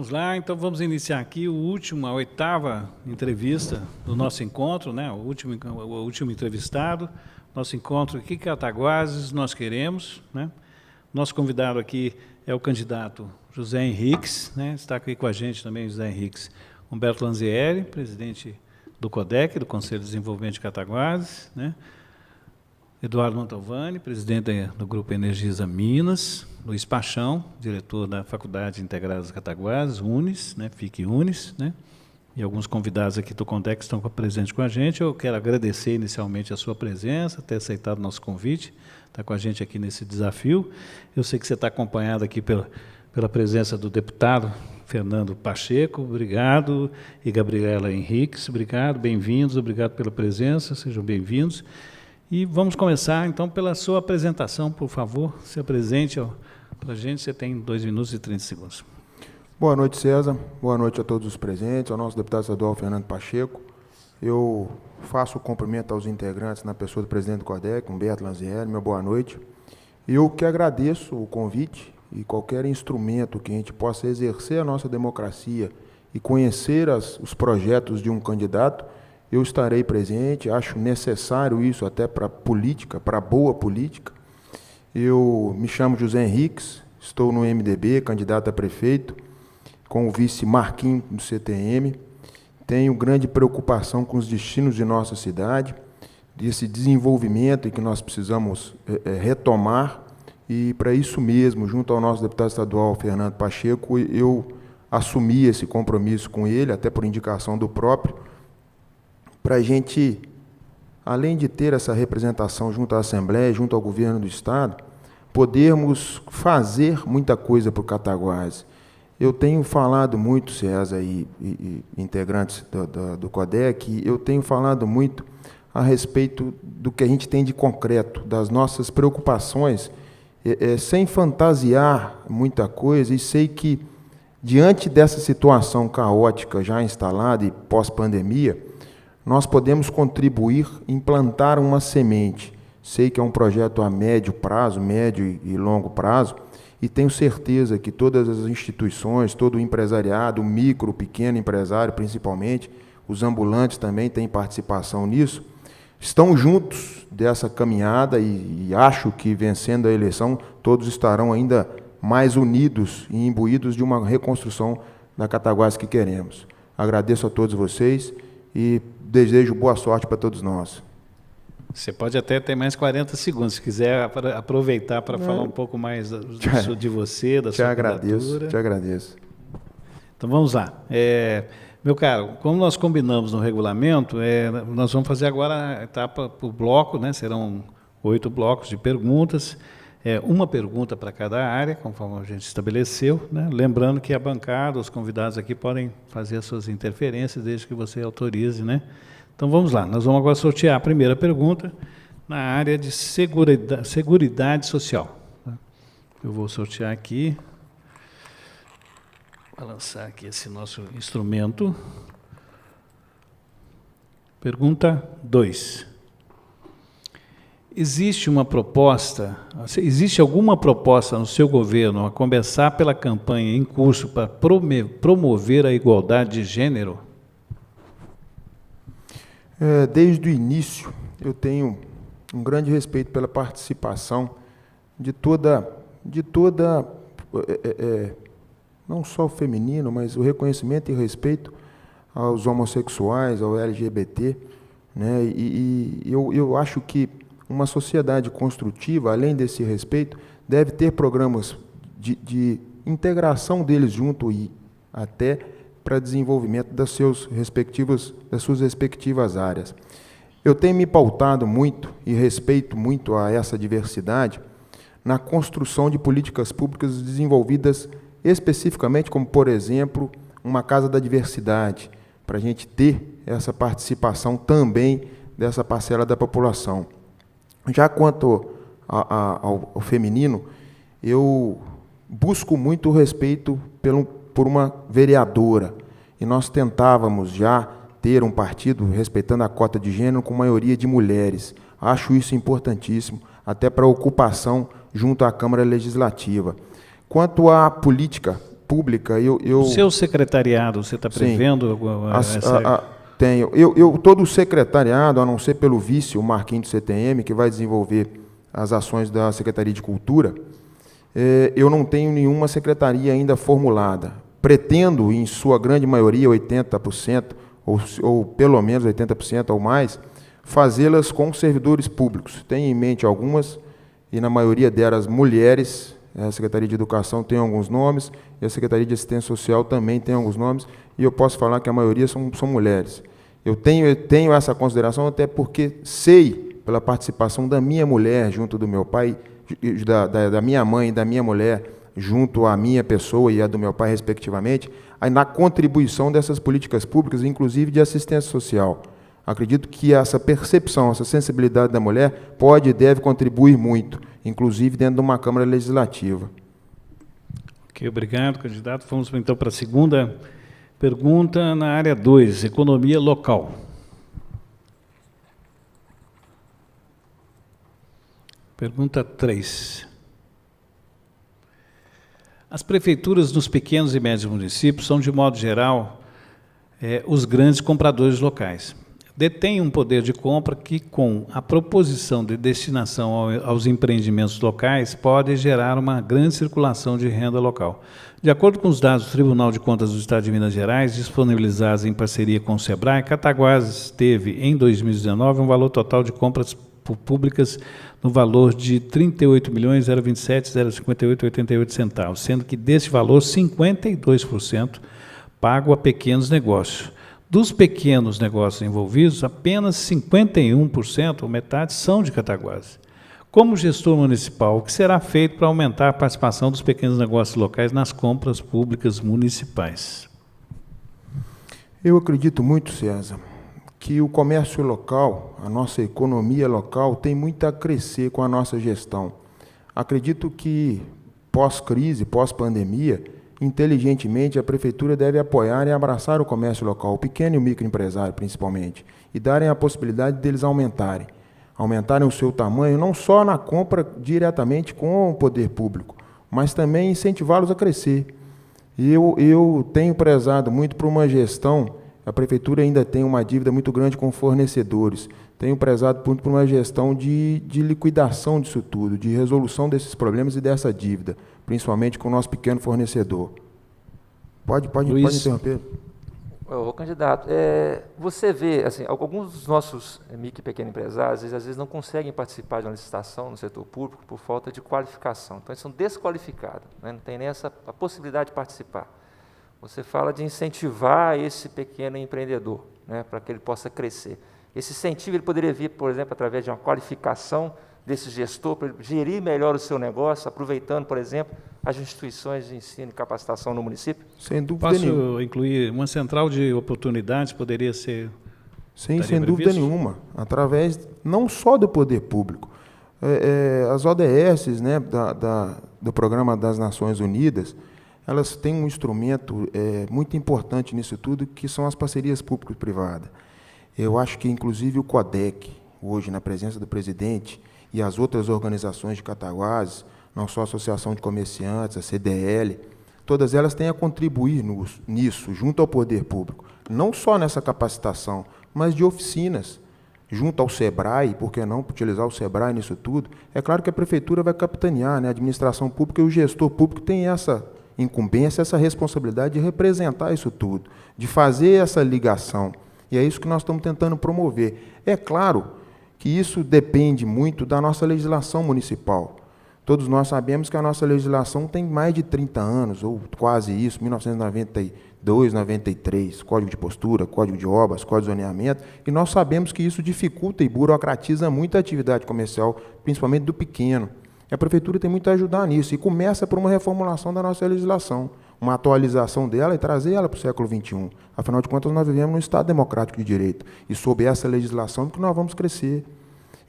Vamos lá, então vamos iniciar aqui a oitava entrevista do nosso encontro, né? O último entrevistado, nosso encontro aqui, Cataguases, nós queremos, né? Nosso convidado aqui é o candidato José Henriques, né? Está aqui com a gente também José Henriques Humberto Lanzieri, presidente do CODEC, do Conselho de Desenvolvimento de Cataguases, né? Eduardo Mantovani, presidente do Grupo Energisa Minas, Luiz Paixão, diretor da Faculdade Integrada das Cataguases, UNES, né, FIC UNES, né, e alguns convidados aqui do CONDEC que estão presentes com a gente. Eu quero agradecer inicialmente a sua presença, ter aceitado o nosso convite, estar com a gente aqui nesse desafio. Eu sei que você está acompanhado aqui pela presença do deputado Fernando Pacheco, obrigado, e Gabriela Henriques, obrigado, bem-vindos, obrigado pela presença, sejam bem-vindos. E vamos começar, então, pela sua apresentação, por favor, se apresente para a gente, você tem 2 minutos e 30 segundos. Boa noite, César, boa noite a todos os presentes, ao nosso deputado estadual Fernando Pacheco. Eu faço o cumprimento aos integrantes na pessoa do presidente do CODEC, Humberto Lanzieri, meu boa noite. Eu que agradeço o convite e qualquer instrumento que a gente possa exercer a nossa democracia e conhecer os projetos de um candidato, eu estarei presente, acho necessário isso até para a política, para a boa política. Eu me chamo José Henriques, estou no MDB, candidato a prefeito, com o vice Marquinhos do CTM. Tenho grande preocupação com os destinos de nossa cidade, desse desenvolvimento que nós precisamos retomar. E, para isso mesmo, junto ao nosso deputado estadual, Fernando Pacheco, eu assumi esse compromisso com ele, até por indicação do próprio, para a gente, além de ter essa representação junto à Assembleia, junto ao governo do Estado, podermos fazer muita coisa para o Cataguases. Eu tenho falado muito, César e integrantes do CODEC, eu tenho falado muito a respeito do que a gente tem de concreto, das nossas preocupações, sem fantasiar muita coisa, e sei que, diante dessa situação caótica já instalada e pós-pandemia, nós podemos contribuir, implantar uma semente. Sei que é um projeto a médio prazo, médio e longo prazo, e tenho certeza que todas as instituições, todo o empresariado, o micro, o pequeno empresário, principalmente, os ambulantes também têm participação nisso, estão juntos dessa caminhada e acho que, vencendo a eleição, todos estarão ainda mais unidos e imbuídos de uma reconstrução da Cataguases que queremos. Agradeço a todos vocês e desejo boa sorte para todos nós. Você pode até ter mais 40 segundos, se quiser aproveitar para falar um pouco mais de você, da sua candidatura. Te agradeço. Então, vamos lá. Meu caro, como nós combinamos no regulamento, nós vamos fazer agora a etapa por bloco, né? Serão 8 blocos de perguntas, uma pergunta para cada área, conforme a gente estabeleceu, né? Lembrando que a bancada, os convidados aqui podem fazer as suas interferências, desde que você autorize, né? Então, vamos lá. Nós vamos agora sortear a primeira pergunta na área de seguridade social. Eu vou sortear aqui, vou lançar aqui esse nosso instrumento. Pergunta 2. Existe alguma proposta no seu governo, a começar pela campanha em curso, para promover a igualdade de gênero? Desde o início, eu tenho um grande respeito pela participação de toda não só o feminino, mas o reconhecimento e respeito aos homossexuais, ao LGBT, né? E eu acho que uma sociedade construtiva, além desse respeito, deve ter programas de integração deles junto e até para desenvolvimento das suas respectivas áreas. Eu tenho me pautado muito e respeito muito a essa diversidade na construção de políticas públicas desenvolvidas especificamente, como, por exemplo, uma Casa da Diversidade, para a gente ter essa participação também dessa parcela da população. Já quanto ao feminino, eu busco muito o respeito por uma vereadora, e nós tentávamos já ter um partido respeitando a cota de gênero com maioria de mulheres. Acho isso importantíssimo, até para a ocupação junto à Câmara Legislativa. Quanto à política pública, O seu secretariado, você está prevendo tenho. Todo o secretariado, a não ser pelo vice, o Marquinhos do CTM, que vai desenvolver as ações da Secretaria de Cultura, eu não tenho nenhuma secretaria ainda formulada. Pretendo, em sua grande maioria, 80%, ou pelo menos 80% ou mais, fazê-las com servidores públicos. Tenho em mente algumas, e na maioria delas mulheres. A Secretaria de Educação tem alguns nomes, e a Secretaria de Assistência Social também tem alguns nomes, e eu posso falar que a maioria são mulheres. Eu tenho essa consideração até porque sei, pela participação da minha mulher junto do meu pai, da minha mãe e da minha mulher junto à minha pessoa e a do meu pai, respectivamente, aí na contribuição dessas políticas públicas, inclusive de assistência social. Acredito que essa percepção, essa sensibilidade da mulher pode e deve contribuir muito, inclusive dentro de uma Câmara Legislativa. Ok, obrigado, candidato. Vamos então para a segunda pergunta na área 2, economia local. Pergunta 3. As prefeituras nos pequenos e médios municípios são, de modo geral, os grandes compradores locais. Detém um poder de compra que, com a proposição de destinação aos empreendimentos locais, pode gerar uma grande circulação de renda local. De acordo com os dados do Tribunal de Contas do Estado de Minas Gerais, disponibilizados em parceria com o SEBRAE, Cataguases teve, em 2019, um valor total de compras públicas no valor de R$ 38.027.058,88, sendo que desse valor, 52% pago a pequenos negócios. Dos pequenos negócios envolvidos, apenas 51%, ou metade, são de Cataguases. Como gestor municipal, o que será feito para aumentar a participação dos pequenos negócios locais nas compras públicas municipais? Eu acredito muito, César, que o comércio local, a nossa economia local, tem muito a crescer com a nossa gestão. Acredito que, pós-crise, pós-pandemia, inteligentemente, a Prefeitura deve apoiar e abraçar o comércio local, o pequeno e o microempresário, principalmente, e darem a possibilidade deles aumentarem o seu tamanho, não só na compra diretamente com o poder público, mas também incentivá-los a crescer. Eu tenho prezado muito por uma gestão, a Prefeitura ainda tem uma dívida muito grande com fornecedores, tenho prezado muito por uma gestão de liquidação disso tudo, de resolução desses problemas e dessa dívida, principalmente com o nosso pequeno fornecedor. Pode interromper. Ô, candidato, você vê, assim, alguns dos nossos micro e pequenos empresários, às vezes não conseguem participar de uma licitação no setor público por falta de qualificação. Então, eles são desqualificados, né? Não tem nem a possibilidade de participar. Você fala de incentivar esse pequeno empreendedor, né, para que ele possa crescer. Esse incentivo ele poderia vir, por exemplo, através de uma qualificação desse gestor, para ele gerir melhor o seu negócio, aproveitando, por exemplo, as instituições de ensino e capacitação no município? Sem dúvida nenhuma. Posso incluir uma central de oportunidades, poderia ser... Sim, sem dúvida nenhuma. Através não só do poder público. As ODS, né, do Programa das Nações Unidas, elas têm um instrumento muito importante nisso tudo, que são as parcerias público-privadas. Eu acho que, inclusive, o CODEC, hoje, na presença do presidente, e as outras organizações de Cataguases, não só a Associação de Comerciantes, a CDL, todas elas têm a contribuir nisso, junto ao poder público. Não só nessa capacitação, mas de oficinas, junto ao SEBRAE, por que não utilizar o SEBRAE nisso tudo? É claro que a Prefeitura vai capitanear, né? A administração pública e o gestor público tem essa incumbência, essa responsabilidade de representar isso tudo, de fazer essa ligação. E é isso que nós estamos tentando promover. É claro que isso depende muito da nossa legislação municipal. Todos nós sabemos que a nossa legislação tem mais de 30 anos, ou quase isso, 1992, 93, Código de Postura, Código de Obras, Código de Zoneamento, e nós sabemos que isso dificulta e burocratiza muito a atividade comercial, principalmente do pequeno. E a Prefeitura tem muito a ajudar nisso, e começa por uma reformulação da nossa legislação, uma atualização dela e trazer ela para o século XXI. Afinal de contas, nós vivemos num Estado democrático de direito, e sob essa legislação que nós vamos crescer.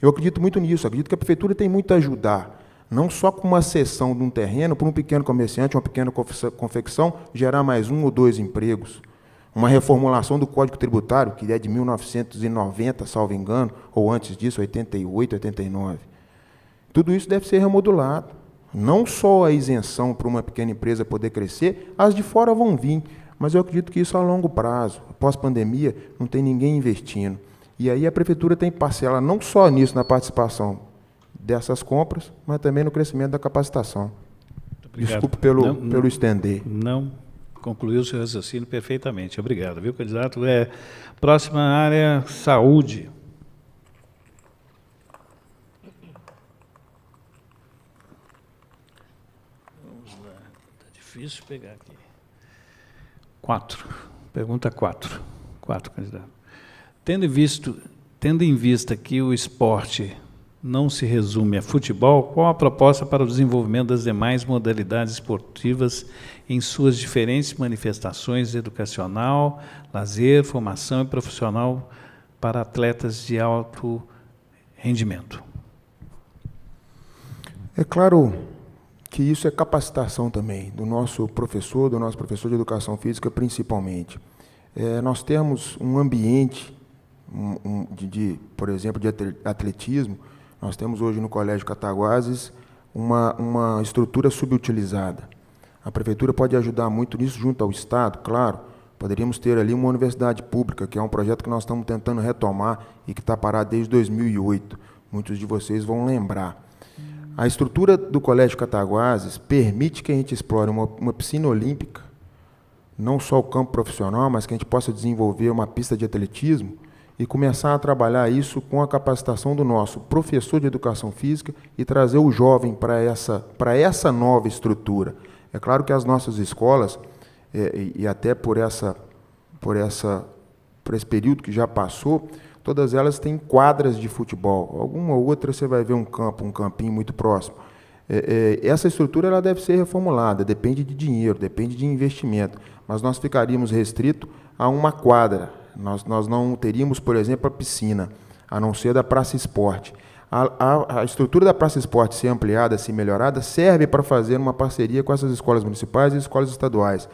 Eu acredito muito nisso, acredito que a Prefeitura tem muito a ajudar, não só com uma cessão de um terreno para um pequeno comerciante, uma pequena confecção, gerar mais 1 ou 2 empregos. Uma reformulação do Código Tributário, que é de 1990, salvo engano, ou antes disso, 88, 89. Tudo isso deve ser remodulado. Não só a isenção para uma pequena empresa poder crescer, as de fora vão vir, mas eu acredito que isso a longo prazo. Pós-pandemia, não tem ninguém investindo. E aí a prefeitura tem parcela não só nisso, na participação dessas compras, mas também no crescimento da capacitação. Obrigado. Desculpe pelo estender. Não concluiu o seu raciocínio perfeitamente. Obrigado, viu, candidato? Próxima área, saúde. Vamos lá. Está difícil pegar aqui. 4. Pergunta 4. 4, candidato. Tendo em vista que o esporte não se resume a futebol, qual a proposta para o desenvolvimento das demais modalidades esportivas em suas diferentes manifestações educacional, lazer, formação e profissional para atletas de alto rendimento? É claro que isso é capacitação também do nosso professor de educação física, principalmente. Nós temos um ambiente, por exemplo, de atletismo. Nós temos hoje no Colégio Cataguases uma estrutura subutilizada. A prefeitura pode ajudar muito nisso junto ao Estado, claro. Poderíamos ter ali uma universidade pública, que é um projeto que nós estamos tentando retomar e que está parado desde 2008. Muitos de vocês vão lembrar. A estrutura do Colégio Cataguases permite que a gente explore uma piscina olímpica, não só o campo profissional, mas que a gente possa desenvolver uma pista de atletismo e começar a trabalhar isso com a capacitação do nosso professor de educação física e trazer o jovem para essa nova estrutura. É claro que as nossas escolas, e até por esse período que já passou, todas elas têm quadras de futebol. Alguma outra você vai ver um campinho muito próximo. Essa estrutura ela deve ser reformulada, depende de dinheiro, depende de investimento, mas nós ficaríamos restritos a uma quadra. Nós não teríamos, por exemplo, a piscina, a não ser da Praça Esporte. A estrutura da Praça Esporte ser ampliada, ser melhorada, serve para fazer uma parceria com essas escolas municipais e escolas estaduais.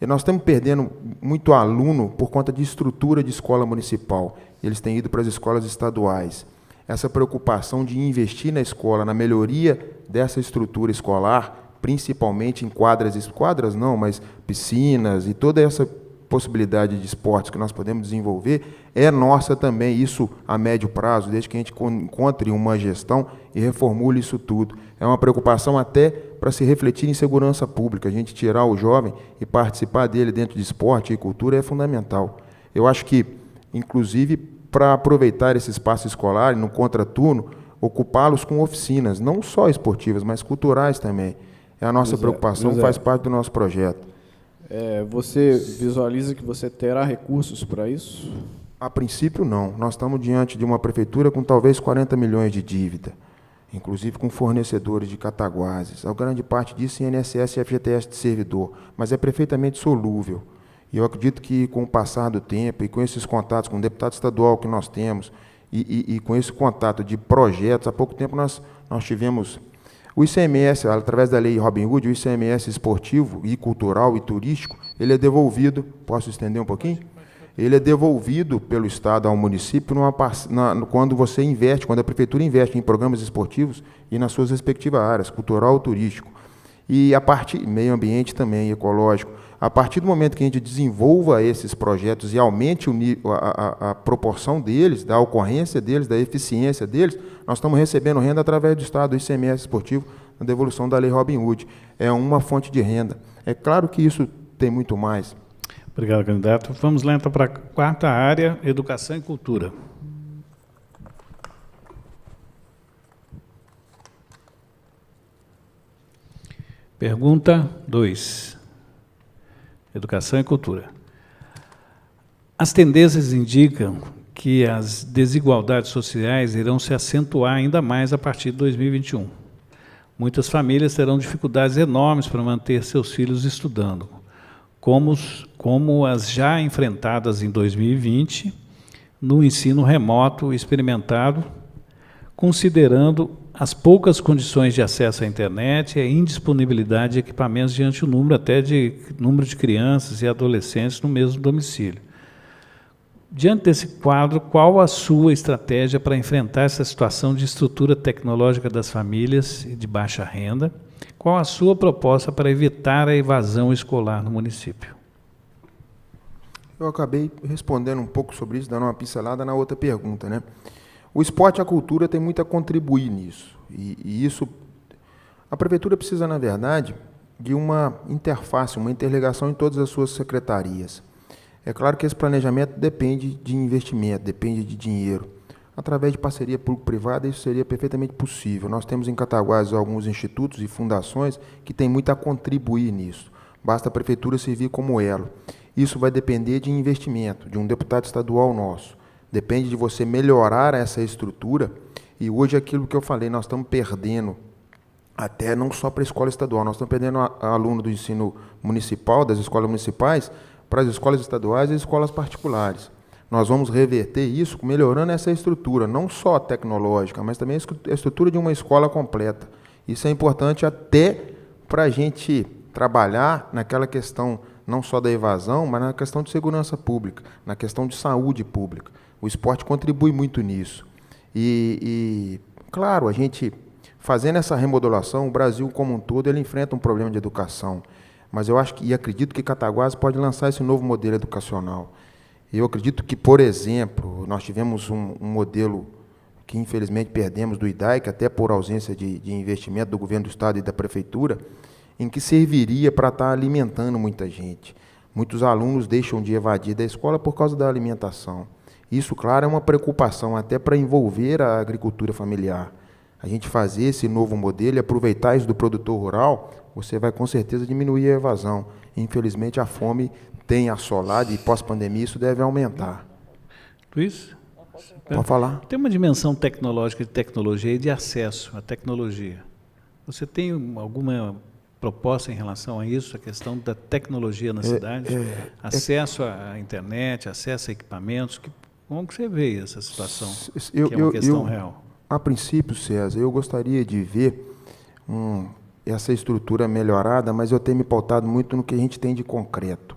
E nós estamos perdendo muito aluno por conta de estrutura de escola municipal. Eles têm ido para as escolas estaduais. Essa preocupação de investir na escola, na melhoria dessa estrutura escolar, principalmente em quadras não, mas piscinas e toda essa possibilidade de esportes que nós podemos desenvolver, é nossa também, isso a médio prazo, desde que a gente encontre uma gestão e reformule isso tudo. É uma preocupação até para se refletir em segurança pública. A gente tirar o jovem e participar dele dentro de esporte e cultura é fundamental. Eu acho que, inclusive, para aproveitar esse espaço escolar, no contraturno, ocupá-los com oficinas, não só esportivas, mas culturais também. É a nossa preocupação, faz parte do nosso projeto. Você visualiza que você terá recursos para isso? A princípio, não. Nós estamos diante de uma prefeitura com talvez 40 milhões de dívida, inclusive com fornecedores de Cataguases. A grande parte disso é INSS e FGTS de servidor, mas é perfeitamente solúvel. E eu acredito que, com o passar do tempo e com esses contatos com o deputado estadual que nós temos, e com esse contato de projetos, há pouco tempo nós tivemos o ICMS, através da lei Robin Hood, o ICMS esportivo e cultural e turístico, ele é devolvido, posso estender um pouquinho? Ele é devolvido pelo Estado ao município quando você investe, quando a prefeitura investe em programas esportivos e nas suas respectivas áreas, cultural ou turístico. E a partir, meio ambiente também, ecológico. A partir do momento que a gente desenvolva esses projetos e aumente a proporção deles, da ocorrência deles, da eficiência deles, nós estamos recebendo renda através do Estado, do ICMS esportivo, na devolução da lei Robin Hood. É uma fonte de renda. É claro que isso tem muito mais. Obrigado, candidato. Vamos lá, então, para a quarta área, educação e cultura. Pergunta 2. Educação e cultura. As tendências indicam que as desigualdades sociais irão se acentuar ainda mais a partir de 2021. Muitas famílias terão dificuldades enormes para manter seus filhos estudando, como as já enfrentadas em 2020, no ensino remoto experimentado, considerando as poucas condições de acesso à internet e a indisponibilidade de equipamentos diante do número de crianças e adolescentes no mesmo domicílio. Diante desse quadro, qual a sua estratégia para enfrentar essa situação de estrutura tecnológica das famílias de baixa renda? Qual a sua proposta para evitar a evasão escolar no município? Eu acabei respondendo um pouco sobre isso, dando uma pincelada na outra pergunta, né? O esporte e a cultura têm muito a contribuir nisso. E isso, a prefeitura precisa, na verdade, de uma interface, uma interligação em todas as suas secretarias. É claro que esse planejamento depende de investimento, depende de dinheiro. Através de parceria público-privada, isso seria perfeitamente possível. Nós temos em Cataguases alguns institutos e fundações que têm muito a contribuir nisso. Basta a prefeitura servir como elo. Isso vai depender de investimento, de um deputado estadual nosso. Depende de você melhorar essa estrutura. E hoje, aquilo que eu falei, nós estamos perdendo, até não só para a escola estadual, nós estamos perdendo aluno do ensino municipal, das escolas municipais, para as escolas estaduais e escolas particulares. Nós vamos reverter isso melhorando essa estrutura, não só tecnológica, mas também a estrutura de uma escola completa. Isso é importante até para a gente trabalhar naquela questão não só da evasão, mas na questão de segurança pública, na questão de saúde pública. O esporte contribui muito nisso. Claro, a gente, fazendo essa remodelação, o Brasil como um todo, ele enfrenta um problema de educação. Mas eu acho que, e acredito que Cataguases pode lançar esse novo modelo educacional. Eu acredito que, por exemplo, nós tivemos um modelo que, infelizmente, perdemos do IDAIC, até por ausência de investimento do governo do Estado e da Prefeitura, em que serviria para estar alimentando muita gente. Muitos alunos deixam de evadir da escola por causa da alimentação. Isso, claro, é uma preocupação até para envolver a agricultura familiar. A gente fazer esse novo modelo e aproveitar isso do produtor rural, você vai com certeza diminuir a evasão. Infelizmente, a fome tem assolado e pós-pandemia isso deve aumentar. Luiz? Pode falar. Tem uma dimensão tecnológica de tecnologia e de acesso à tecnologia. Você tem alguma proposta em relação a isso, a questão da tecnologia na cidade? Acesso à internet, acesso a equipamentos? Como que você vê essa situação, que é uma questão real? A princípio, César, eu gostaria de ver essa estrutura melhorada, mas eu tenho me pautado muito no que a gente tem de concreto.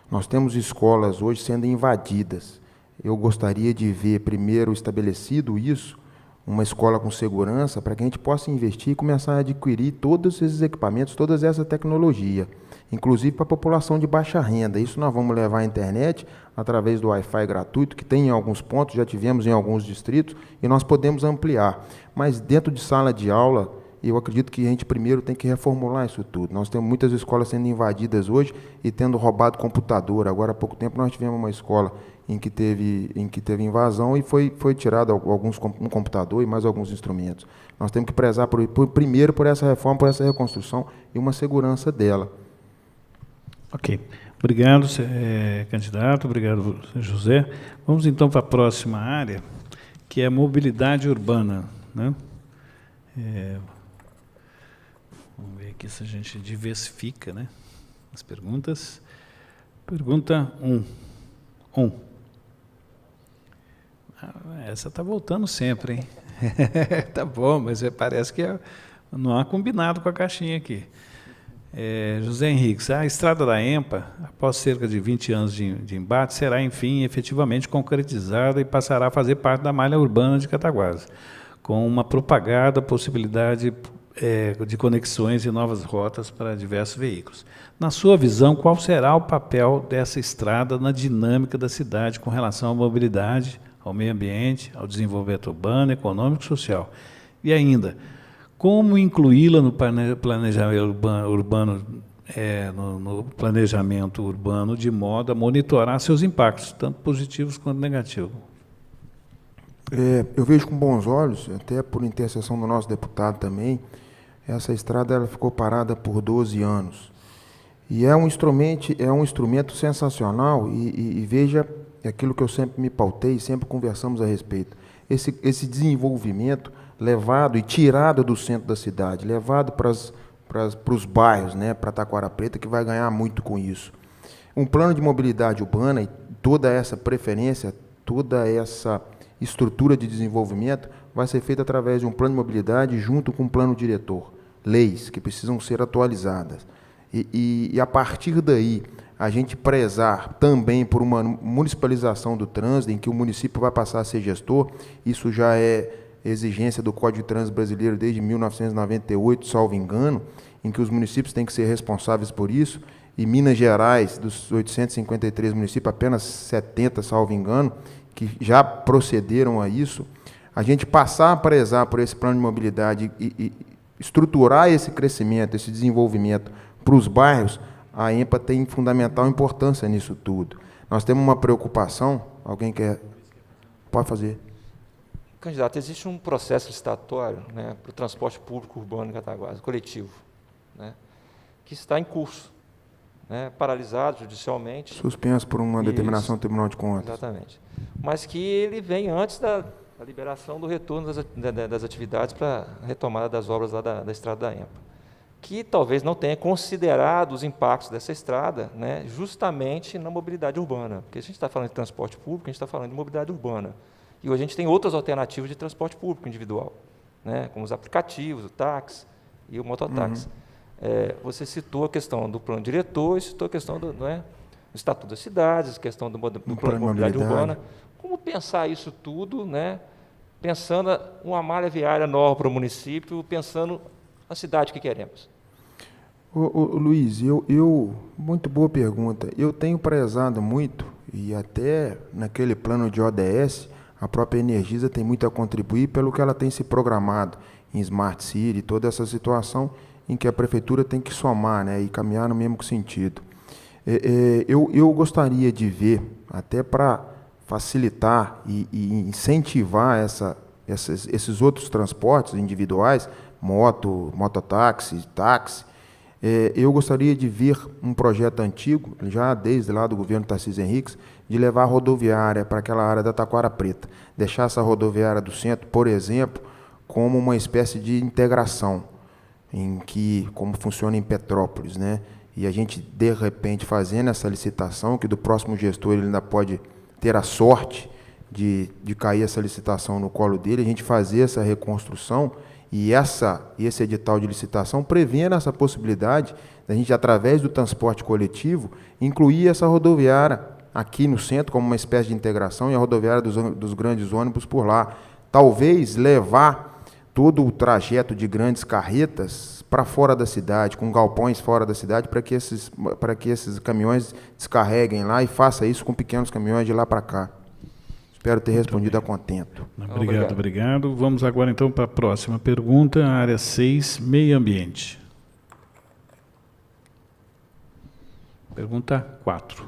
Nós temos escolas hoje sendo invadidas. Eu gostaria de ver primeiro estabelecido isso, uma escola com segurança, para que a gente possa investir e começar a adquirir todos esses equipamentos, toda essa tecnologia, inclusive para a população de baixa renda. Isso nós vamos levar à internet através do Wi-Fi gratuito, que tem em alguns pontos, já tivemos em alguns distritos, e nós podemos ampliar. Mas dentro de sala de aula, eu acredito que a gente primeiro tem que reformular isso tudo. Nós temos muitas escolas sendo invadidas hoje e tendo roubado computador. Agora, há pouco tempo, nós tivemos uma escola em que teve invasão e foi tirado um computador e mais alguns instrumentos. Nós temos que prezar primeiro por essa reforma, por essa reconstrução e uma segurança dela. Ok. Obrigado, candidato. Obrigado, José. Vamos, então, para a próxima área, que é a mobilidade urbana, né? Vamos ver aqui se a gente diversifica, né, as perguntas. Pergunta 1. Essa está voltando sempre, hein? Tá bom, mas parece que não há combinado com a caixinha aqui. José Henrique, a estrada da EMPA, após cerca de 20 anos de embate, será, enfim, efetivamente concretizada e passará a fazer parte da malha urbana de Cataguases, com uma propagada possibilidade de conexões e novas rotas para diversos veículos. Na sua visão, qual será o papel dessa estrada na dinâmica da cidade com relação à mobilidade, ao meio ambiente, ao desenvolvimento urbano, econômico e social? E ainda, como incluí-la no planejamento urbano, no planejamento urbano, de modo a monitorar seus impactos, tanto positivos quanto negativos? Eu vejo com bons olhos, até por intercessão do nosso deputado também, essa estrada ela ficou parada por 12 anos. E é um instrumento sensacional e veja aquilo que eu sempre me pautei, sempre conversamos a respeito. Esse desenvolvimento levado e tirado do centro da cidade, levado para os bairros, né, para Taquara Preta, que vai ganhar muito com isso. Um plano de mobilidade urbana e toda essa preferência, toda essa estrutura de desenvolvimento vai ser feita através de um plano de mobilidade junto com um plano diretor, leis que precisam ser atualizadas. E a partir daí, a gente prezar também por uma municipalização do trânsito, em que o município vai passar a ser gestor. Isso já é exigência do Código de Trânsito Brasileiro desde 1998, salvo engano, em que os municípios têm que ser responsáveis por isso, e Minas Gerais, dos 853 municípios, apenas 70, salvo engano, que já procederam a isso. A gente passar a prezar por esse plano de mobilidade e estruturar esse crescimento, esse desenvolvimento para os bairros, a EMPA tem fundamental importância nisso tudo. Nós temos uma preocupação, alguém quer? Pode fazer. Candidato, existe um processo licitatório, né, para o transporte público urbano em Cataguases, coletivo, né, que está em curso, né, paralisado judicialmente. Suspenso por uma determinação do Tribunal de Contas. Exatamente. Mas que ele vem antes da liberação do retorno das atividades para a retomada das obras lá da estrada da EMPA, que talvez não tenha considerado os impactos dessa estrada, né, justamente na mobilidade urbana. Porque a gente está falando de transporte público, a gente está falando de mobilidade urbana. E hoje a gente tem outras alternativas de transporte público individual, né, como os aplicativos, o táxi e o mototáxi. Você citou a questão do plano diretor e citou a questão do Estatuto das Cidades, a questão do plano de mobilidade urbana. Como pensar isso tudo, né, pensando uma malha viária nova para o município, pensando na cidade que queremos? Luiz, muito boa pergunta. Eu tenho prezado muito, e até naquele plano de ODS, a própria Energisa tem muito a contribuir pelo que ela tem se programado em Smart City, toda essa situação em que a prefeitura tem que somar, né, e caminhar no mesmo sentido. Eu gostaria de ver, até para facilitar e incentivar esses outros transportes individuais, mototáxi, táxi, eu gostaria de ver um projeto antigo, já desde lá do governo Tarcísio Henriques, de levar a rodoviária para aquela área da Taquara Preta. Deixar essa rodoviária do centro, por exemplo, como uma espécie de integração, como funciona em Petrópolis, né? E a gente, de repente, fazendo essa licitação, que do próximo gestor ele ainda pode ter a sorte de cair essa licitação no colo dele, a gente fazer essa reconstrução e esse edital de licitação prevendo essa possibilidade da gente, através do transporte coletivo, incluir essa rodoviária aqui no centro como uma espécie de integração e a rodoviária dos grandes ônibus por lá. Talvez levar todo o trajeto de grandes carretas para fora da cidade, com galpões fora da cidade, para que esses caminhões descarreguem lá e faça isso com pequenos caminhões de lá para cá. Espero ter respondido a contento. Obrigado. Vamos agora, então, para a próxima pergunta, área 6, meio ambiente. Pergunta 4.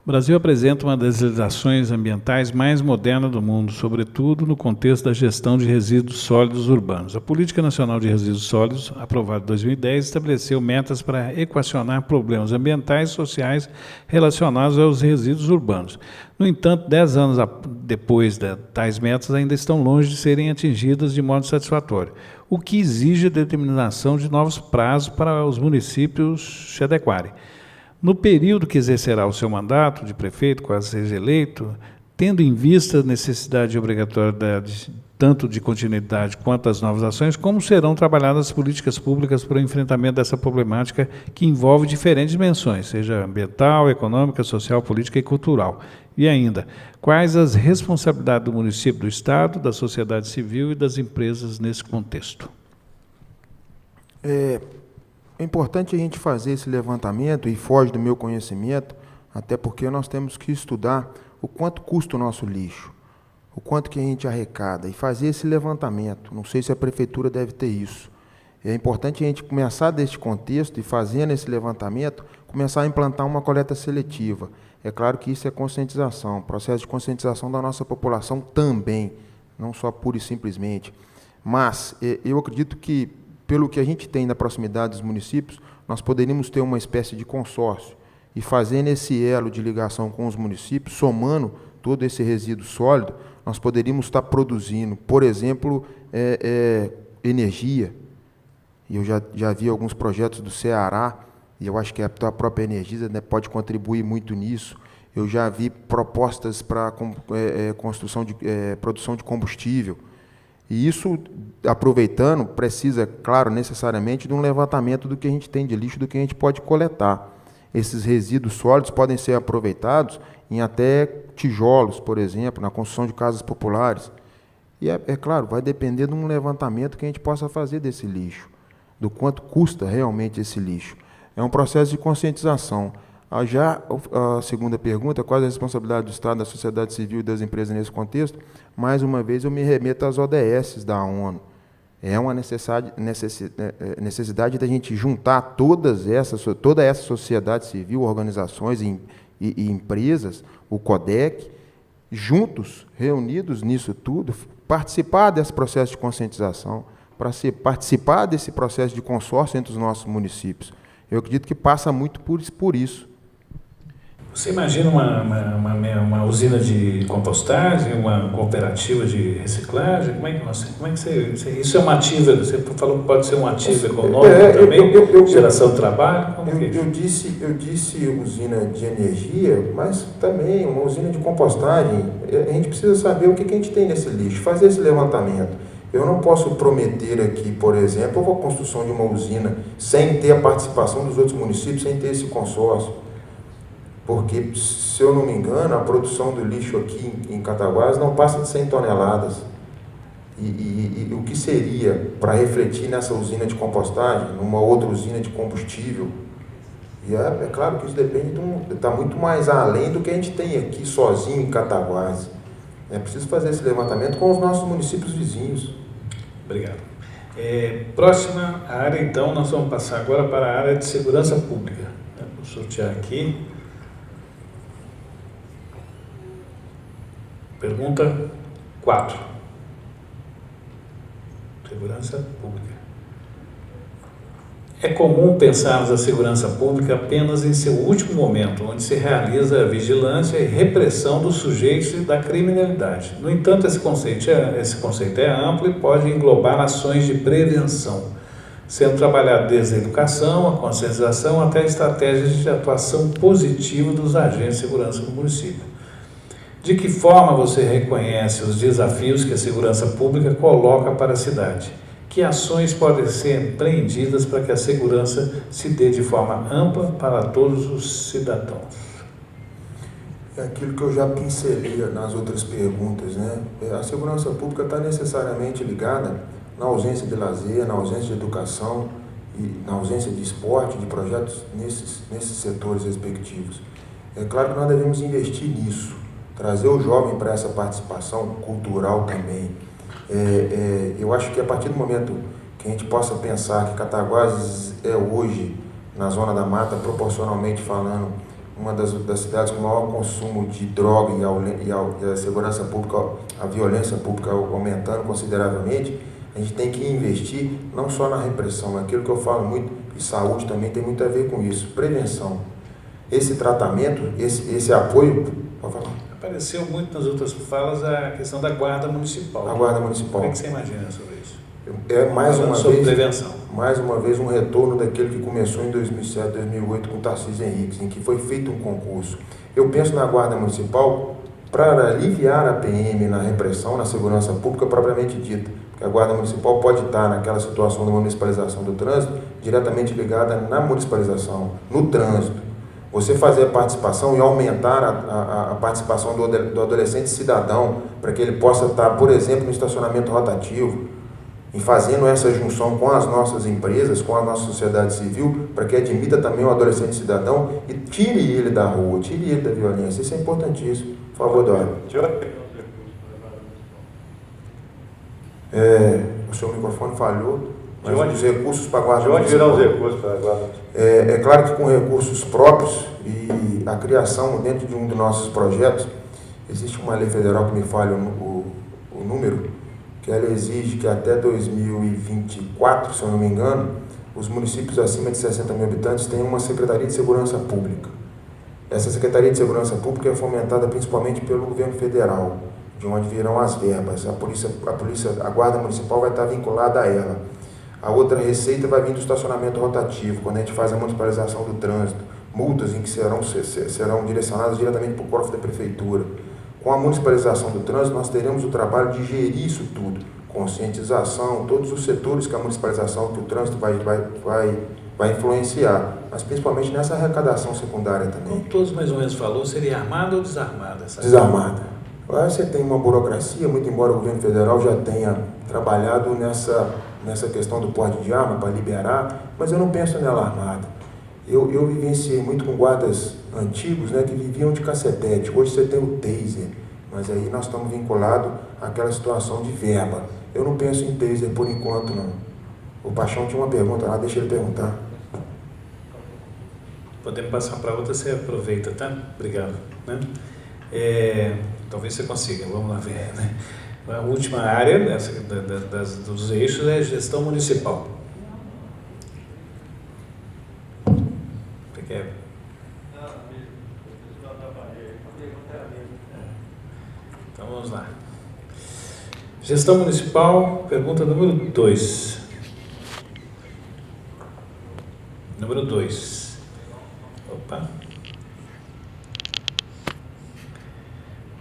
O Brasil apresenta uma das legislações ambientais mais modernas do mundo, sobretudo no contexto da gestão de resíduos sólidos urbanos. A Política Nacional de Resíduos Sólidos, aprovada em 2010, estabeleceu metas para equacionar problemas ambientais e sociais relacionados aos resíduos urbanos. No entanto, 10 anos depois tais metas ainda estão longe de serem atingidas de modo satisfatório, o que exige a determinação de novos prazos para os municípios se adequarem. No período que exercerá o seu mandato de prefeito, quase seja eleito, tendo em vista a necessidade obrigatória tanto de continuidade quanto as novas ações, como serão trabalhadas as políticas públicas para o enfrentamento dessa problemática que envolve diferentes dimensões, seja ambiental, econômica, social, política e cultural. E ainda, quais as responsabilidades do município, do Estado, da sociedade civil e das empresas nesse contexto? É importante a gente fazer esse levantamento, e foge do meu conhecimento, até porque nós temos que estudar o quanto custa o nosso lixo, o quanto que a gente arrecada, e fazer esse levantamento. Não sei se a prefeitura deve ter isso. É importante a gente começar deste contexto e, fazendo esse levantamento, começar a implantar uma coleta seletiva. É claro que isso é conscientização, processo de conscientização da nossa população também, não só pura e simplesmente. Mas eu acredito que, pelo que a gente tem na proximidade dos municípios, nós poderíamos ter uma espécie de consórcio e, fazendo esse elo de ligação com os municípios, somando todo esse resíduo sólido, nós poderíamos estar produzindo, por exemplo, energia. Eu já vi alguns projetos do Ceará, e eu acho que a própria Energisa, né, pode contribuir muito nisso. Eu já vi propostas para construção de produção de combustível. E isso, aproveitando, precisa, claro, necessariamente de um levantamento do que a gente tem de lixo, do que a gente pode coletar. Esses resíduos sólidos podem ser aproveitados em até tijolos, por exemplo, na construção de casas populares. E, é claro, vai depender de um levantamento que a gente possa fazer desse lixo, do quanto custa realmente esse lixo. É um processo de conscientização. Já a segunda pergunta, qual a responsabilidade do Estado, da sociedade civil e das empresas nesse contexto? Mais uma vez, eu me remeto às ODS da ONU. É uma necessidade da gente juntar toda essa sociedade civil, organizações e empresas, o CODEC, juntos, reunidos nisso tudo, participar desse processo de conscientização, para participar desse processo de consórcio entre os nossos municípios. Eu acredito que passa muito por isso. Você imagina uma usina de compostagem, uma cooperativa de reciclagem? Como é que você... Isso é uma ativa, você falou que pode ser um ativo econômico também, geração de trabalho? Eu disse usina de energia, mas também uma usina de compostagem. A gente precisa saber o que a gente tem nesse lixo, fazer esse levantamento. Eu não posso prometer aqui, por exemplo, a construção de uma usina sem ter a participação dos outros municípios, sem ter esse consórcio. Porque, se eu não me engano, a produção do lixo aqui em Cataguases não passa de 100 toneladas. E o que seria para refletir nessa usina de compostagem, numa outra usina de combustível? E é claro que isso depende está muito mais além do que a gente tem aqui sozinho em Cataguases. É preciso fazer esse levantamento com os nossos municípios vizinhos. Obrigado. Próxima área, então, nós vamos passar agora para a área de segurança pública. Vou sortear aqui. Pergunta 4. Segurança pública. É comum pensarmos a segurança pública apenas em seu último momento, onde se realiza a vigilância e repressão dos sujeitos e da criminalidade. No entanto, esse conceito é amplo e pode englobar ações de prevenção, sendo trabalhado desde a educação, a conscientização, até estratégias de atuação positiva dos agentes de segurança do município. De que forma você reconhece os desafios que a segurança pública coloca para a cidade? Que ações podem ser empreendidas para que a segurança se dê de forma ampla para todos os cidadãos? É aquilo que eu já pincelei nas outras perguntas, né? A segurança pública está necessariamente ligada na ausência de lazer, na ausência de educação e na ausência de esporte, de projetos nesses setores respectivos. É claro que nós devemos investir nisso, trazer o jovem para essa participação cultural também. Eu acho que a partir do momento que a gente possa pensar que Cataguases é hoje, na Zona da Mata, proporcionalmente falando, uma das cidades com maior consumo de droga e a segurança pública, a violência pública aumentando consideravelmente, a gente tem que investir não só na repressão, aquilo que eu falo muito, e saúde também tem muito a ver com isso, prevenção. Esse tratamento, esse apoio... Pode falar. Apareceu muito nas outras falas a questão da guarda municipal. A guarda municipal. O que você imagina sobre isso? Mais uma vez um retorno daquele que começou em 2007, 2008 com o Tarcísio Henriques, em que foi feito um concurso. Eu penso na guarda municipal para aliviar a PM na repressão, na segurança pública propriamente dita. Porque a guarda municipal pode estar naquela situação da municipalização do trânsito diretamente ligada na municipalização, no trânsito. Você fazer a participação e aumentar a participação do adolescente cidadão para que ele possa estar, por exemplo, no estacionamento rotativo, e fazendo essa junção com as nossas empresas, com a nossa sociedade civil, para que admita também o adolescente cidadão e tire ele da rua, tire ele da violência. Isso é importantíssimo. Por favor, Dória. O seu microfone falhou. Mas os recursos para a guarda municipal. De onde virão os recursos para a guarda municipal? É claro que com recursos próprios e a criação dentro de um dos nossos projetos, existe uma lei federal que me falha o número, que ela exige que até 2024, se eu não me engano, os municípios acima de 60 mil habitantes tenham uma Secretaria de Segurança Pública. Essa Secretaria de Segurança Pública é fomentada principalmente pelo governo federal, de onde virão as verbas. A Guarda Municipal vai estar vinculada a ela. A outra receita vai vir do estacionamento rotativo, quando a gente faz a municipalização do trânsito, multas em que serão direcionadas diretamente para o cofre da prefeitura. Com a municipalização do trânsito, nós teremos o trabalho de gerir isso tudo, com conscientização, todos os setores que a municipalização, que o trânsito vai influenciar, mas principalmente nessa arrecadação secundária também. Como todos mais ou menos falou, seria armada ou desarmada? Desarmada. Lá você tem uma burocracia, muito embora o governo federal já tenha trabalhado nessa questão do porte de arma para liberar, mas eu não penso nela armada. Eu vivenciei muito com guardas antigos, né, que viviam de cacetete. Hoje você tem o taser, mas aí nós estamos vinculados àquela situação de verba. Eu não penso em taser por enquanto, não. O Paixão tinha uma pergunta lá, deixa ele perguntar. Podemos passar para outra, você aproveita, tá? Obrigado. Né? Talvez você consiga, vamos lá ver. Né? A última área dos eixos é gestão municipal. Você quer? Então vamos lá. Gestão municipal, pergunta número 2. Número 2. Opa.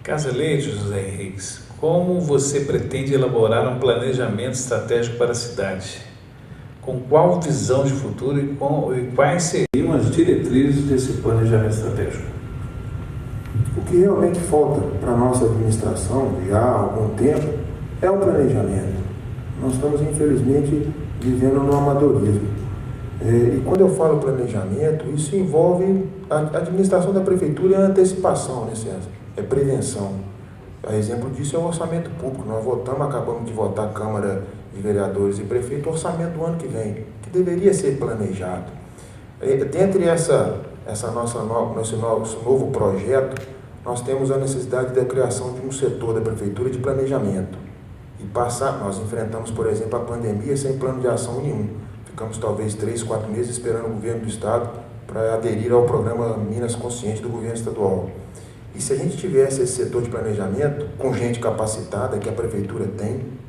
Casa Leite, José Henriques, como você pretende elaborar um planejamento estratégico para a cidade? Com qual visão de futuro e quais seriam as diretrizes desse planejamento estratégico? O que realmente falta para a nossa administração já há algum tempo é o planejamento. Nós estamos, infelizmente, vivendo no amadorismo. E quando eu falo planejamento, isso envolve a administração da prefeitura e a antecipação, né, César? É prevenção. A exemplo disso é o orçamento público. Nós acabamos de votar a Câmara de Vereadores e Prefeito, o orçamento do ano que vem, que deveria ser planejado. Dentre esse novo projeto, nós temos a necessidade da criação de um setor da prefeitura de planejamento. Nós enfrentamos, por exemplo, a pandemia sem plano de ação nenhum. Ficamos talvez 3, 4 meses esperando o governo do estado para aderir ao programa Minas Consciente do governo estadual. E se a gente tivesse esse setor de planejamento, com gente capacitada, que a prefeitura tem,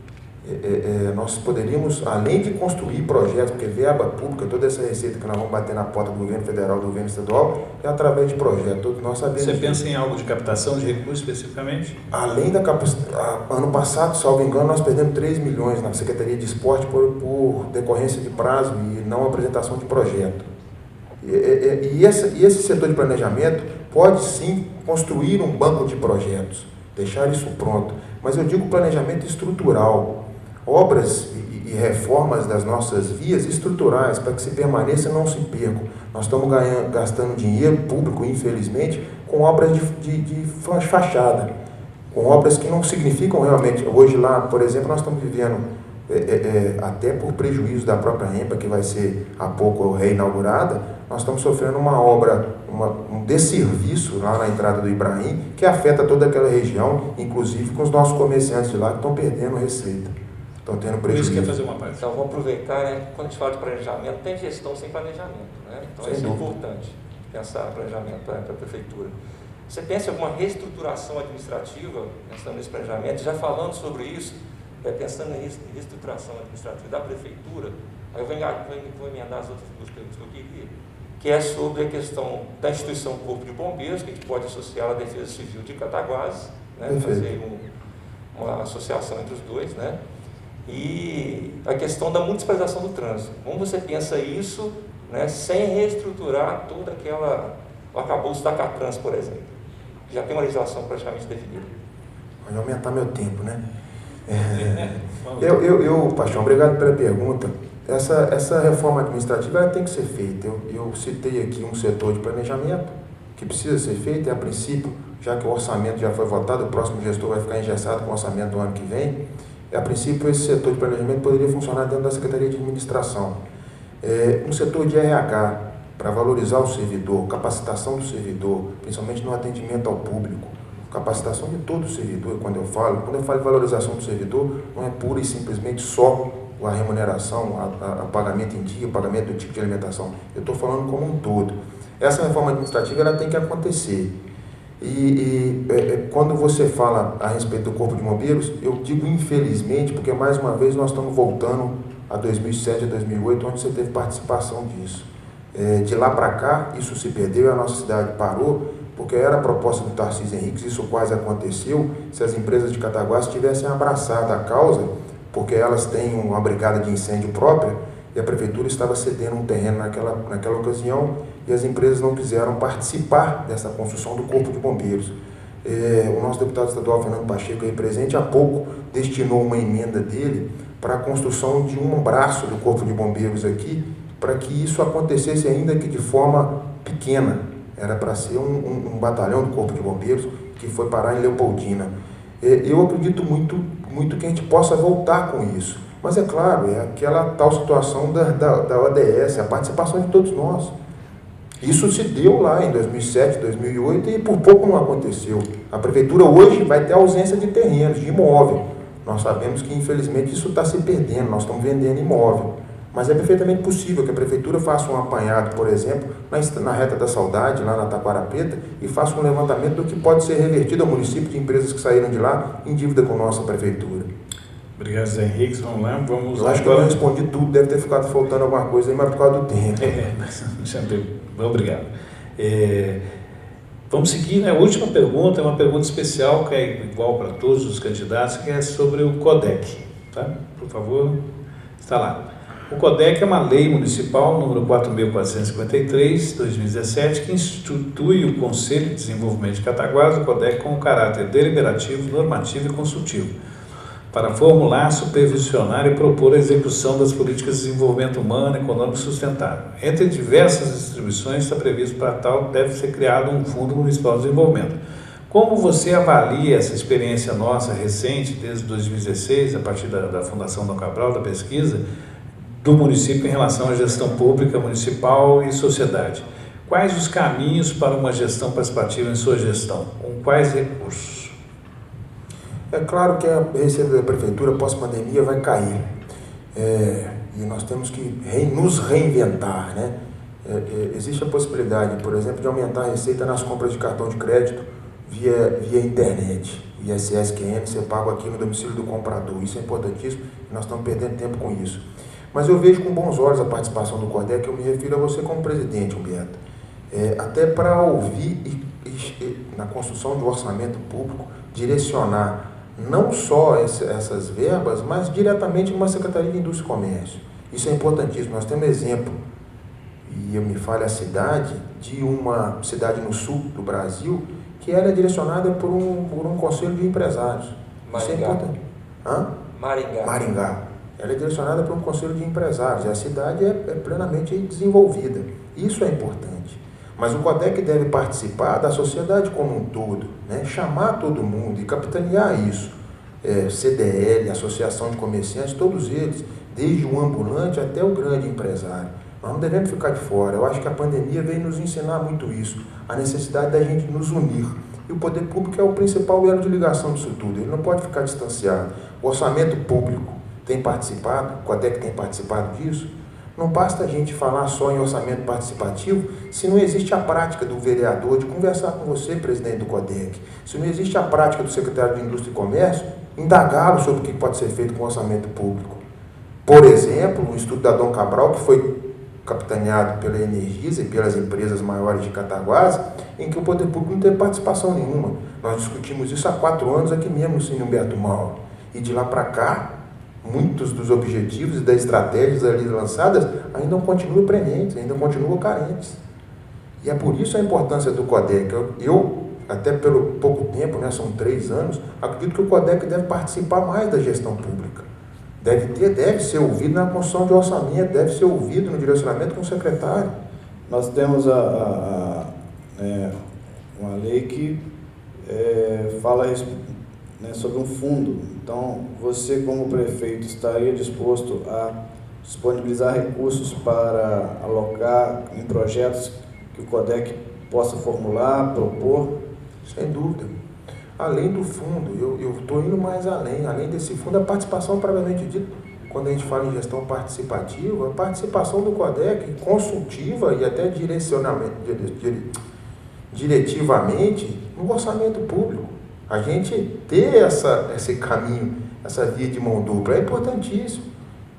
nós poderíamos, além de construir projetos, porque verba pública, toda essa receita que nós vamos bater na porta do governo federal, do governo estadual, é através de projetos. Todos nós sabemos. Você pensa em algo de captação de recursos especificamente? Além da capacidade, ano passado, salvo engano, nós perdemos 3 milhões na Secretaria de Esporte por decorrência de prazo e não apresentação de projeto. E esse setor de planejamento pode sim construir um banco de projetos, deixar isso pronto. Mas eu digo planejamento estrutural, obras e reformas das nossas vias estruturais, para que se permaneça e não se percam. Nós estamos gastando dinheiro público, infelizmente, com obras de fachada, com obras que não significam realmente. Hoje lá, por exemplo, nós estamos vivendo, até por prejuízo da própria EMPA, que vai ser há pouco reinaugurada, nós estamos sofrendo uma obra, um desserviço lá na entrada do Ibrahim, que afeta toda aquela região, inclusive com os nossos comerciantes de lá que estão perdendo receita, estão tendo prejuízo. Por isso quer fazer uma parte. Então, vamos aproveitar, né? Quando a gente fala de planejamento, tem gestão sem planejamento, né? Então, isso é importante, pensar planejamento para a prefeitura. Você pensa em alguma reestruturação administrativa, pensando nesse planejamento, já falando sobre isso, pensando em reestruturação administrativa da prefeitura, aí eu vou emendar as outras duas perguntas que eu queria, que é sobre a questão da instituição Corpo de Bombeiros, que a gente pode associar à Defesa Civil de Cataguases, né, fazer uma associação entre os dois, né, e a questão da municipalização do trânsito. Como você pensa isso, né, sem reestruturar toda aquela, o arcabouço da CATRANS, por exemplo, que já tem uma legislação praticamente definida? Pode aumentar meu tempo, né? Paixão, obrigado pela pergunta. Essa reforma administrativa ela tem que ser feita. Eu citei aqui um setor de planejamento que precisa ser feito, e a princípio, já que o orçamento já foi votado, o próximo gestor vai ficar engessado com o orçamento do ano que vem, a princípio esse setor de planejamento poderia funcionar dentro da Secretaria de Administração. Um setor de RH, para valorizar o servidor, capacitação do servidor, principalmente no atendimento ao público, capacitação de todo o servidor. Quando eu falo de valorização do servidor, não é pura e simplesmente só a remuneração, a pagamento em dia, o pagamento do tipo de alimentação. Eu estou falando como um todo. Essa reforma administrativa ela tem que acontecer. Quando você fala a respeito do Corpo de Bombeiros, eu digo infelizmente, porque mais uma vez nós estamos voltando a 2007, a 2008, onde você teve participação disso. De lá para cá, isso se perdeu e a nossa cidade parou, porque era a proposta do Tarcísio Henriques, isso quase aconteceu, se as empresas de Cataguases tivessem abraçado a causa porque elas têm uma brigada de incêndio própria e a prefeitura estava cedendo um terreno naquela ocasião e as empresas não quiseram participar dessa construção do Corpo de Bombeiros. O nosso deputado estadual, Fernando Pacheco, aí presente, há pouco destinou uma emenda dele para a construção de um braço do Corpo de Bombeiros aqui, para que isso acontecesse ainda que de forma pequena. Era para ser um batalhão do Corpo de Bombeiros que foi parar em Leopoldina. Eu acredito muito que a gente possa voltar com isso. Mas é claro, é aquela tal situação da ODS, a participação de todos nós. Isso se deu lá em 2007, 2008 e por pouco não aconteceu. A prefeitura hoje vai ter ausência de terrenos, de imóvel. Nós sabemos que infelizmente isso está se perdendo, nós estamos vendendo imóvel. Mas é perfeitamente possível que a prefeitura faça um apanhado, por exemplo, na Reta da Saudade, lá na Taquara Preta, e faça um levantamento do que pode ser revertido ao município de empresas que saíram de lá em dívida com a nossa prefeitura. Obrigado, Zé Henrique. Vamos lá, vamos Eu acho que eu não respondi tudo, deve ter ficado faltando alguma coisa aí, mas por causa do tempo. Obrigado. Vamos seguir, né? A última pergunta é uma pergunta especial, que é igual para todos os candidatos, que é sobre o CODEC. Tá? Por favor, está lá. O CODEC é uma lei municipal, número 4.453, 2017, que institui o Conselho de Desenvolvimento de Cataguases, o CODEC, com caráter deliberativo, normativo e consultivo, para formular, supervisionar e propor a execução das políticas de desenvolvimento humano, econômico e sustentável. Entre diversas distribuições, está previsto para tal, deve ser criado um Fundo Municipal de Desenvolvimento. Como você avalia essa experiência nossa recente, desde 2016, a partir da Fundação Dom Cabral, da pesquisa, do município em relação à gestão pública, municipal e sociedade? Quais os caminhos para uma gestão participativa em sua gestão? Com quais recursos? É claro que a receita da prefeitura pós-pandemia vai cair. E nós temos que nos reinventar, né? Existe a possibilidade, por exemplo, de aumentar a receita nas compras de cartão de crédito via internet, via CSQN, ser pago aqui no domicílio do comprador. Isso é importantíssimo e nós estamos perdendo tempo com isso. Mas eu vejo com bons olhos a participação do CODEC, eu me refiro a você como presidente, Humberto. Até para ouvir na construção de um orçamento público, direcionar não só essas verbas, mas diretamente numa Secretaria de Indústria e Comércio. Isso é importantíssimo. Nós temos exemplo, e eu me falo a cidade, de uma cidade no sul do Brasil, que ela é direcionada por um conselho de empresários. Maringá. Isso é importante. Maringá. Ela é direcionada por um conselho de empresários, e a cidade é plenamente desenvolvida. Isso é importante. Mas o CODEC deve participar da sociedade como um todo, né? Chamar todo mundo e capitanear isso. CDL, Associação de Comerciantes, todos eles, desde o ambulante até o grande empresário. Nós não devemos ficar de fora. Eu acho que a pandemia veio nos ensinar muito isso, a necessidade da gente nos unir. E o poder público é o principal elo de ligação disso tudo, ele não pode ficar distanciado. O orçamento público tem participado, o CODEC tem participado disso. Não basta a gente falar só em orçamento participativo se não existe a prática do vereador de conversar com você, presidente do CODEC. Se não existe a prática do secretário de Indústria e Comércio, indagá-lo sobre o que pode ser feito com o orçamento público. Por exemplo, o estudo da Dom Cabral, que foi capitaneado pela Energisa e pelas empresas maiores de Cataguases, em que o poder público não teve participação nenhuma. Nós discutimos isso há 4 anos aqui mesmo no Cine Humberto Mauro. E de lá para cá, muitos dos objetivos e das estratégias ali lançadas ainda continuam prementes, ainda continuam carentes. E é por isso a importância do CODEC. Eu até pelo pouco tempo, né, são 3 anos, acredito que o CODEC deve participar mais da gestão pública. Deve ser ouvido na construção de orçamento, deve ser ouvido no direcionamento com o secretário. Nós temos uma lei que fala sobre um fundo. Então, você como prefeito estaria disposto a disponibilizar recursos para alocar em projetos que o CODEC possa formular, propor? Sem dúvida. Além do fundo, eu estou indo mais além desse fundo, a participação, propriamente dito, quando a gente fala em gestão participativa, a participação do CODEC consultiva e até diretivamente no orçamento público. A gente ter esse caminho, essa via de mão dupla é importantíssimo.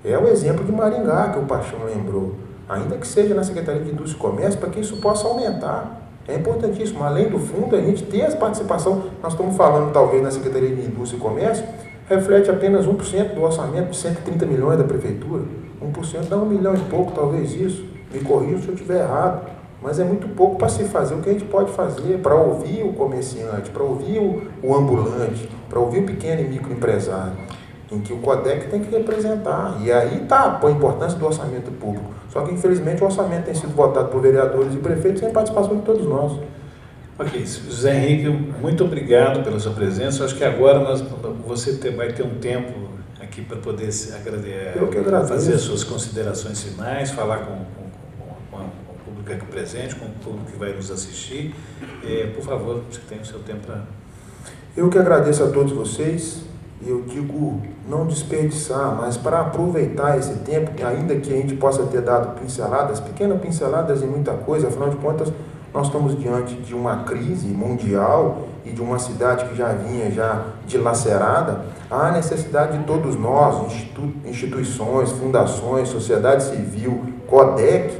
É o exemplo de Maringá, que o Paixão lembrou. Ainda que seja na Secretaria de Indústria e Comércio, para que isso possa aumentar. É importantíssimo. Além do fundo, a gente ter a participação. Nós estamos falando, talvez, na Secretaria de Indústria e Comércio, reflete apenas 1% do orçamento de 130 milhões da prefeitura. 1% dá 1 milhão e pouco, talvez isso. Me corrija se eu estiver errado. Mas é muito pouco para se fazer o que a gente pode fazer, para ouvir o comerciante, para ouvir o ambulante, para ouvir o pequeno e microempresário, em que o CODEC tem que representar. E aí está a importância do orçamento público. Só que, infelizmente, o orçamento tem sido votado por vereadores e prefeitos sem participação de todos nós. Ok, José Henrique, muito obrigado pela sua presença. Eu acho que agora você vai ter um tempo aqui para poder fazer as suas considerações finais, falar com o público aqui presente, com o público que vai nos assistir. Por favor, você tem o seu tempo para... Eu que agradeço a todos vocês. Eu digo não desperdiçar, mas para aproveitar esse tempo, ainda que a gente possa ter dado pinceladas, pequenas pinceladas em muita coisa, afinal de contas, nós estamos diante de uma crise mundial e de uma cidade que já vinha dilacerada. Há necessidade de todos nós, instituições, fundações, sociedade civil, CODEC,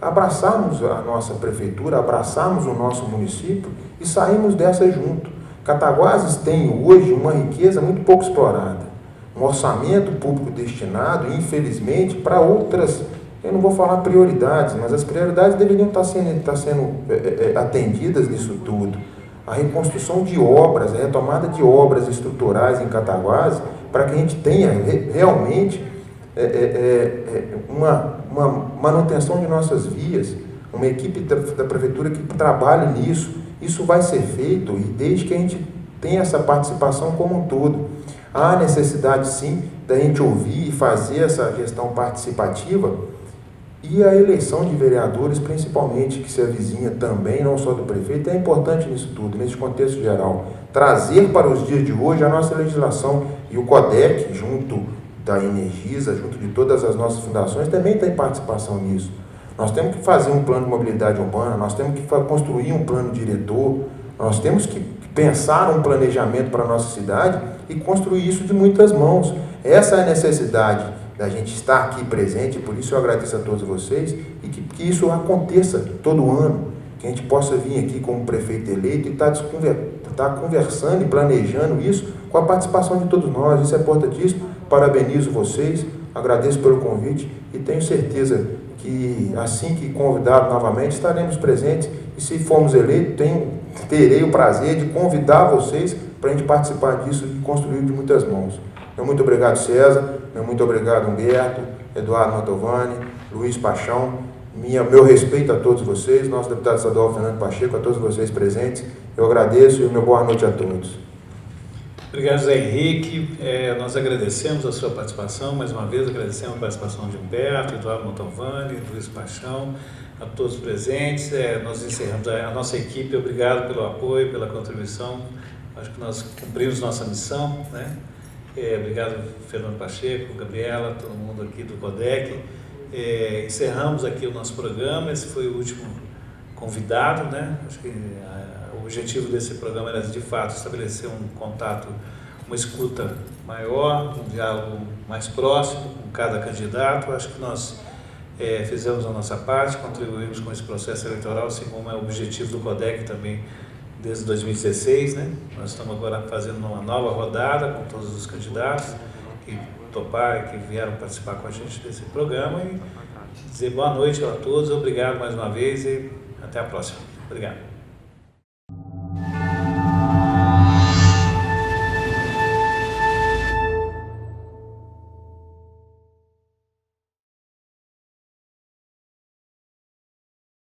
abraçarmos a nossa prefeitura, abraçarmos o nosso município e sairmos dessa junto. Cataguases tem hoje uma riqueza muito pouco explorada, um orçamento público destinado, infelizmente, para outras, eu não vou falar prioridades, mas as prioridades deveriam estar sendo atendidas nisso tudo. A reconstrução de obras, a retomada de obras estruturais em Cataguases, para que a gente tenha realmente uma manutenção de nossas vias, uma equipe da prefeitura que trabalhe nisso. Isso vai ser feito e desde que a gente tenha essa participação como um todo. Há necessidade, sim, da gente ouvir e fazer essa gestão participativa e a eleição de vereadores, principalmente, que se avizinha também, não só do prefeito, é importante nisso tudo, nesse contexto geral. Trazer para os dias de hoje a nossa legislação e o CODEC, junto da Energisa, junto de todas as nossas fundações, também tem participação nisso. Nós temos que fazer um plano de mobilidade urbana, nós temos que construir um plano diretor, nós temos que pensar um planejamento para a nossa cidade e construir isso de muitas mãos. Essa é a necessidade da gente estar aqui presente, por isso eu agradeço a todos vocês e que isso aconteça todo ano, que a gente possa vir aqui como prefeito eleito e estar conversando e planejando isso com a participação de todos nós. Isso é importantíssimo. Parabenizo vocês, agradeço pelo convite e tenho certeza que assim que convidado novamente estaremos presentes e se formos eleitos terei o prazer de convidar vocês para a gente participar disso e construir de muitas mãos. Meu muito obrigado, César, meu muito obrigado, Humberto, Eduardo Mantovani, Luiz Paixão, meu respeito a todos vocês, nosso deputado estadual Fernando Pacheco, a todos vocês presentes, eu agradeço e meu boa noite a todos. Obrigado, Zé Henrique. Nós agradecemos a sua participação, mais uma vez agradecemos a participação de Humberto, Eduardo Mantovani, Luiz Paixão, a todos presentes. Nós encerramos a nossa equipe, obrigado pelo apoio, pela contribuição. Acho que nós cumprimos nossa missão, né? Obrigado, Fernando Pacheco, Gabriela, todo mundo aqui do CODEC. Encerramos aqui o nosso programa, esse foi o último convidado, né? Acho que o objetivo desse programa era, de fato, estabelecer um contato, uma escuta maior, um diálogo mais próximo com cada candidato. Acho que nós fizemos a nossa parte, contribuímos com esse processo eleitoral, assim como é o objetivo do CODEC também desde 2016, né? Nós estamos agora fazendo uma nova rodada com todos os candidatos que toparam, que vieram participar com a gente desse programa e dizer boa noite a todos, obrigado mais uma vez e até a próxima. Obrigado.